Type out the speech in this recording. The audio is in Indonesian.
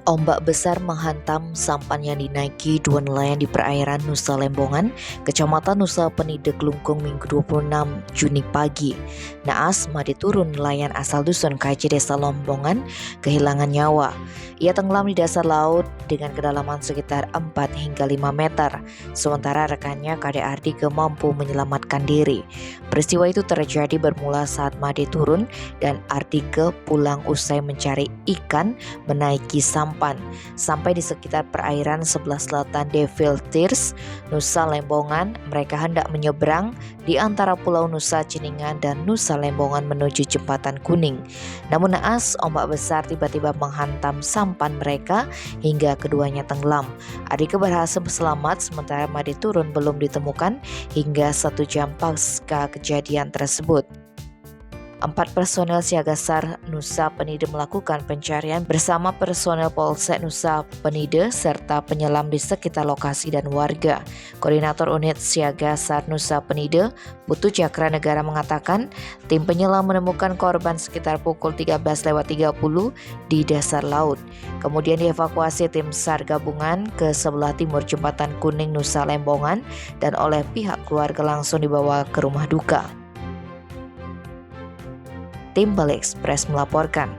Ombak besar menghantam sampan yang dinaiki dua nelayan di perairan Nusa Lembongan, Kecamatan Nusa Penida, Kelungkung, Minggu 26 Juni pagi. Naas mati turun nelayan asal dusun KJ Desa Lembongan kehilangan nyawa. Ia tenggelam di dasar laut dengan kedalaman sekitar 4 hingga 5 meter, sementara rekannya Kade Ardike mampu menyelamatkan diri. Peristiwa itu terjadi bermula saat Made turun dan Ardike pulang usai mencari ikan menaiki sampan. Sampai di sekitar perairan sebelah selatan Devil Tears, Nusa Lembongan, mereka hendak menyeberang di antara Pulau Nusa Ceningan dan Nusa Lembongan menuju Jembatan Kuning. Namun naas, ombak besar tiba-tiba menghantam sampan mereka hingga keduanya tenggelam. Ardike berhasil selamat, sementara Made turun belum ditemukan hingga 1 jam pasca kejadian tersebut. 4 personel siaga SAR Nusa Penida melakukan pencarian bersama personel Polsek Nusa Penida serta penyelam di sekitar lokasi dan warga. Koordinator Unit Siaga SAR Nusa Penida, Putu Cakra Negara mengatakan, tim penyelam menemukan korban sekitar pukul 13.30 di dasar laut. Kemudian dievakuasi tim SAR gabungan ke sebelah timur Jembatan Kuning Nusa Lembongan dan oleh pihak keluarga langsung dibawa ke rumah duka. Tim Bali Express melaporkan.